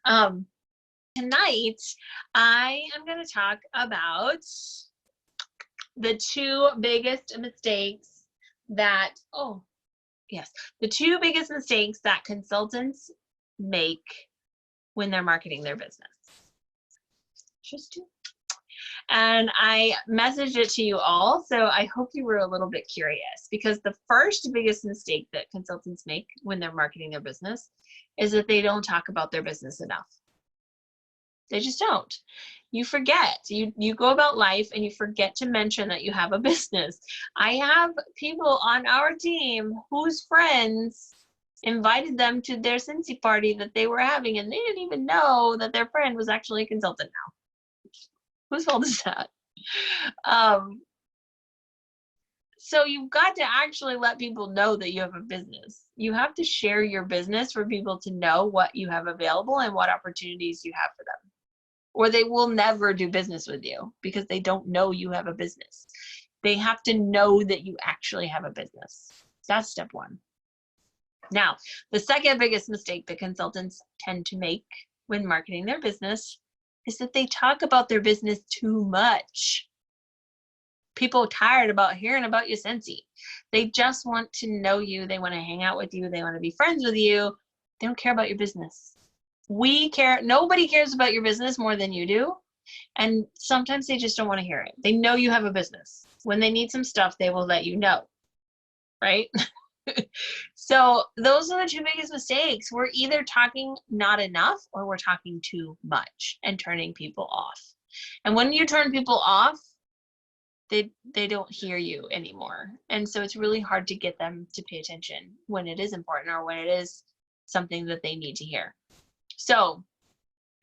Um, Tonight, I am going to talk about the two biggest mistakes that, the two biggest mistakes that consultants make when they're marketing their business. Just two. And I messaged it to you all, so I hope you were a little bit curious, because the first biggest mistake that consultants make when they're marketing their business is that they don't talk about their business enough. They just don't. You forget. You go about life and you forget to mention that you have a business. I have people on our team whose friends invited them to their Cincy party that they were having, and they didn't even know that their friend was actually a consultant now. Whose fault is that? So you've got to actually let people know that you have a business. You have to share your business for people to know what you have available and what opportunities you have for them. Or they will never do business with you because they don't know you have a business. They have to know that you actually have a business. That's step one. Now, the second biggest mistake that consultants tend to make when marketing their business is that they talk about their business too much. People are tired about hearing about you, Cincy. They just want to know you. They want to hang out with you. They want to be friends with you. They don't care about your business. We care. Nobody cares about your business more than you do. And sometimes they just don't want to hear it. They know you have a business. When they need some stuff, they will let you know, right? So those are the two biggest mistakes. We're either talking not enough or we're talking too much and turning people off. And when you turn people off, they don't hear you anymore. And so it's really hard to get them to pay attention when it is important or when it is something that they need to hear. So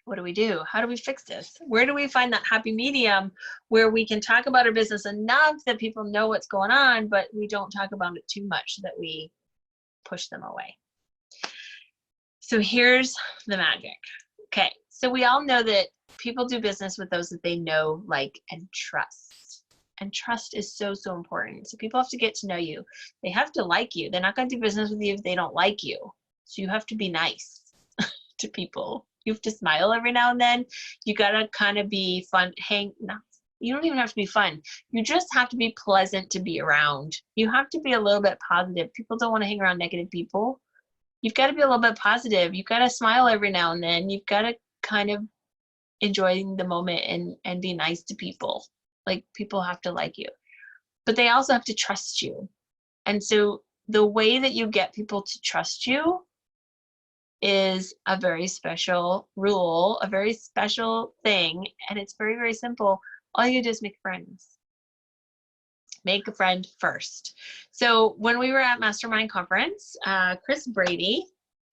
what do we do? How do we fix this? Where do we find that happy medium where we can talk about our business enough that people know what's going on, but we don't talk about it too much that we push them away? So here's the magic. Okay, so we all know that people do business with those that they know, like, and trust. And trust is so, so important. So people have to get to know you. They have to like you. They're not going to do business with you if they don't like you. So you have to be nice to people. You have to smile every now and then. You got to kind of be fun. You don't even have to be fun. You just have to be pleasant to be around. You have to be a little bit positive. People don't want to hang around negative people. You've got to be a little bit positive. You've got to smile every now and then. You've got to kind of enjoy the moment and be nice to people. Like, people have to like you, but they also have to trust you. And so the way that you get people to trust you is a very special rule, a very special thing. And it's very, very simple. All you do is make friends. Make a friend first. So when we were at Mastermind Conference, Chris Brady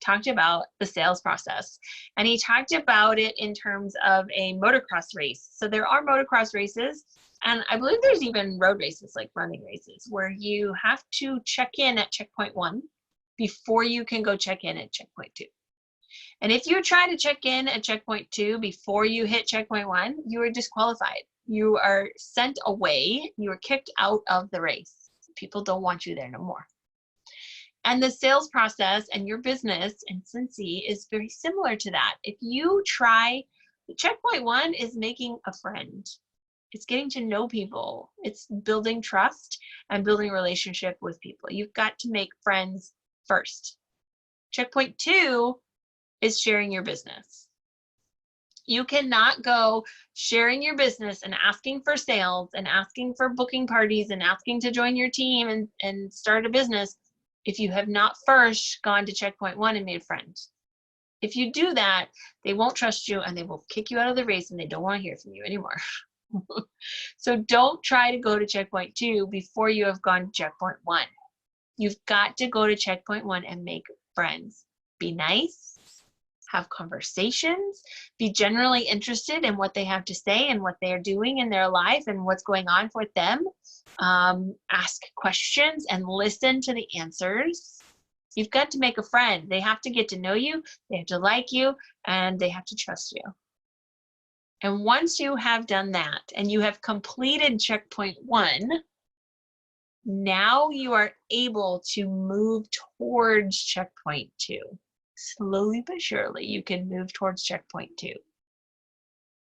talked about the sales process, and he talked about it in terms of a motocross race. So there are motocross races, and I believe there's even road races, like running races, where you have to check in at checkpoint 1 before you can go check in at checkpoint 2. And if you try to check in at checkpoint 2 before you hit checkpoint 1, you are disqualified. You are sent away. You are kicked out of the race. People don't want you there no more. And the sales process and your business and Cincy is very similar to that. If you try, checkpoint 1 is making a friend. It's getting to know people. It's building trust and building a relationship with people. You've got to make friends first. Checkpoint 2 is sharing your business. You cannot go sharing your business and asking for sales and asking for booking parties and asking to join your team and start a business if you have not first gone to checkpoint 1 and made friends. If you do that, they won't trust you and they will kick you out of the race and they don't want to hear from you anymore. So don't try to go to checkpoint 2 before you have gone to checkpoint 1. You've got to go to checkpoint 1 and make friends. Be nice. Have conversations, be generally interested in what they have to say and what they are doing in their life and what's going on with them. Ask questions and listen to the answers. You've got to make a friend. They have to get to know you, they have to like you, and they have to trust you. And once you have done that and you have completed checkpoint 1, now you are able to move towards checkpoint 2. slowly but surely, you can move towards checkpoint 2.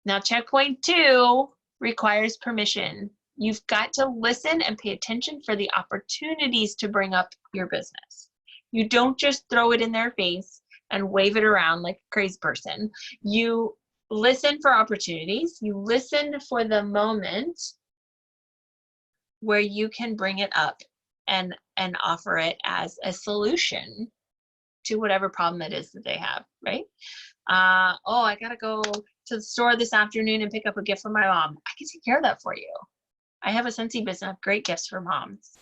Now, checkpoint 2 requires permission. You've got to listen and pay attention for the opportunities to bring up your business. You don't just throw it in their face and wave it around like a crazy person. You listen for opportunities. You listen for the moment where you can bring it up and offer it as a solution to whatever problem it is that they have, right? Oh, I gotta go to the store this afternoon and pick up a gift for my mom. I can take care of that for you. I have a Scentsy business, great gifts for moms.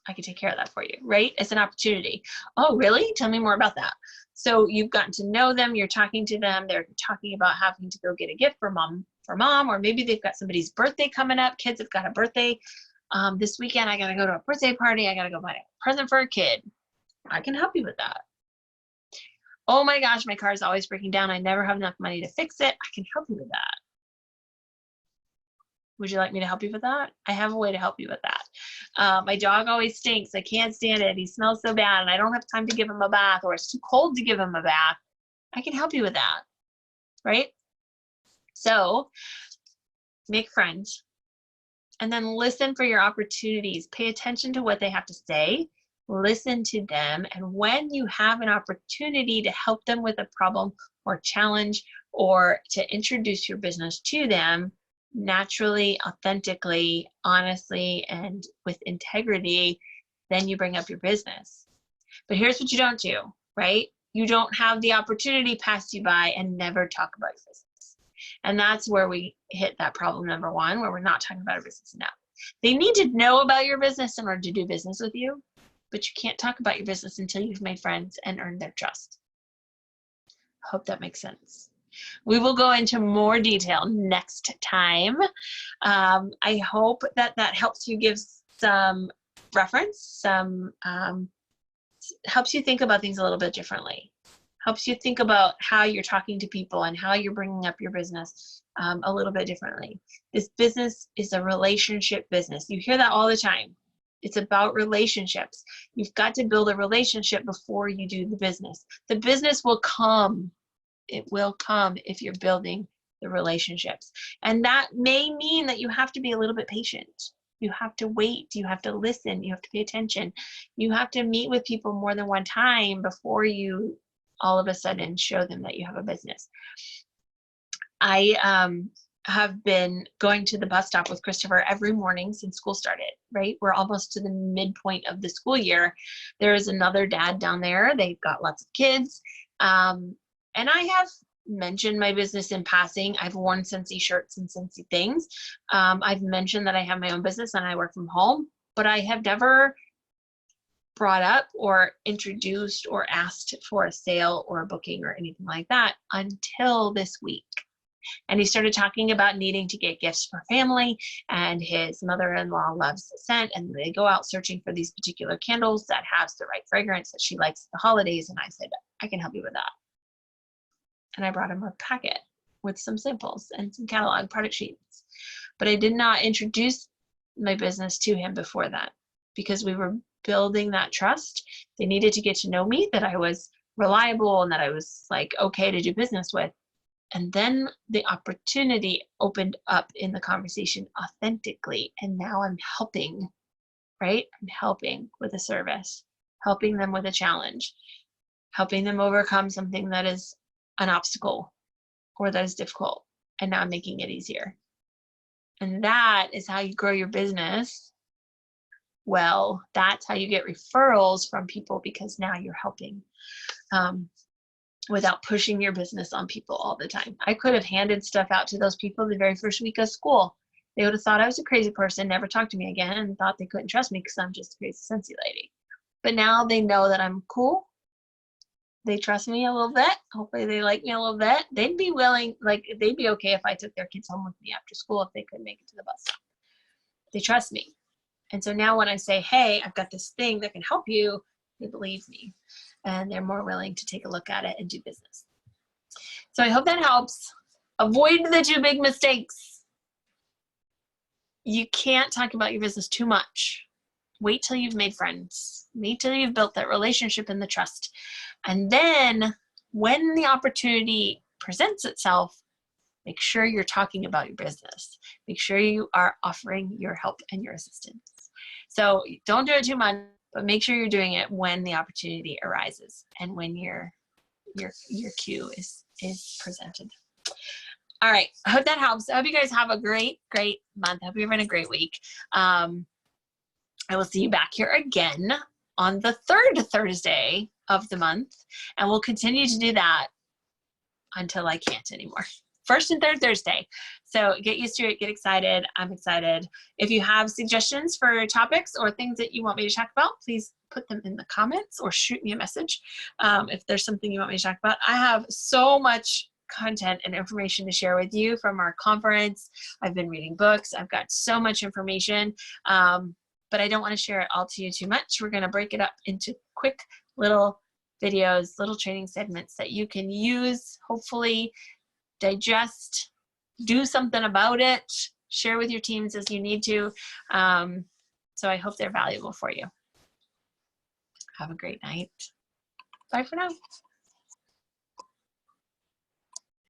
I can take care of that for you, right? It's an opportunity. Oh, really? Tell me more about that. So you've gotten to know them, you're talking to them, they're talking about having to go get a gift for mom, or maybe they've got somebody's birthday coming up. Kids have got a birthday. This weekend, I gotta go to a birthday party. I gotta go buy a present for a kid. I can help you with that. Oh my gosh, my car is always breaking down. I never have enough money to fix it. I can help you with that. Would you like me to help you with that? I have a way to help you with that. My dog always stinks. I can't stand it. He smells so bad and I don't have time to give him a bath, or it's too cold to give him a bath. I can help you with that, right? So make friends and then listen for your opportunities. Pay attention to what they have to say. Listen to them. And when you have an opportunity to help them with a problem or challenge, or to introduce your business to them, naturally, authentically, honestly, and with integrity, then you bring up your business. But here's what you don't do, right? You don't have the opportunity pass you by and never talk about your business. And that's where we hit that problem number 1, where we're not talking about our business enough. They need to know about your business in order to do business with you, but you can't talk about your business until you've made friends and earned their trust. Hope that makes sense. We will go into more detail next time. I hope that helps you give some reference, helps you think about things a little bit differently, helps you think about how you're talking to people and how you're bringing up your business a little bit differently. This business is a relationship business. You hear that all the time. It's about relationships. You've got to build a relationship before you do the business. The business will come. It will come if you're building the relationships. And that may mean that you have to be a little bit patient. You have to wait. You have to listen. You have to pay attention. You have to meet with people more than one time before you all of a sudden show them that you have a business. I have been going to the bus stop with Christopher every morning since school started, right? We're almost to the midpoint of the school year. There is another dad down there. They've got lots of kids. And I have mentioned my business in passing. I've worn Scentsy shirts and Scentsy things. I've mentioned that I have my own business and I work from home, but I have never brought up or introduced or asked for a sale or a booking or anything like that until this week. And he started talking about needing to get gifts for family, and his mother-in-law loves the scent, and they go out searching for these particular candles that has the right fragrance that she likes at the holidays. And I said, I can help you with that. And I brought him a packet with some samples and some catalog product sheets. But I did not introduce my business to him before that, because we were building that trust. They needed to get to know me, that I was reliable and that I was like okay to do business with. And then the opportunity opened up in the conversation authentically. And now I'm helping, right? I'm helping with a service, helping them with a challenge, helping them overcome something that is an obstacle or that is difficult. And now I'm making it easier. And that is how you grow your business. Well, that's how you get referrals from people, because now you're helping. Without pushing your business on people all the time. I could have handed stuff out to those people the very first week of school. They would have thought I was a crazy person, never talked to me again, and thought they couldn't trust me because I'm just a crazy Scentsy lady. But now they know that I'm cool. They trust me a little bit. Hopefully they like me a little bit. They'd be willing, like they'd be okay if I took their kids home with me after school if they couldn't make it to the bus stop. They trust me. And so now when I say, hey, I've got this thing that can help you, they believe me. And they're more willing to take a look at it and do business. So I hope that helps. Avoid the 2 big mistakes. You can't talk about your business too much. Wait till you've made friends. Wait till you've built that relationship and the trust. And then when the opportunity presents itself, make sure you're talking about your business. Make sure you are offering your help and your assistance. So don't do it too much, but make sure you're doing it when the opportunity arises and when your cue is presented. All right, I hope that helps. I hope you guys have a great month. I hope you're having a great week. I will see you back here again on the third Thursday of the month, and we'll continue to do that until I can't anymore. First and third Thursday. So get used to it, get excited. I'm excited. If you have suggestions for topics or things that you want me to talk about, please put them in the comments or shoot me a message if there's something you want me to talk about. I have so much content and information to share with you from our conference. I've been reading books. I've got so much information, but I don't want to share it all to you too much. We're going to break it up into quick little videos, little training segments that you can use, hopefully digest, do something about it, share with your teams as you need to. So I hope they're valuable for you. Have a great night. Bye for now.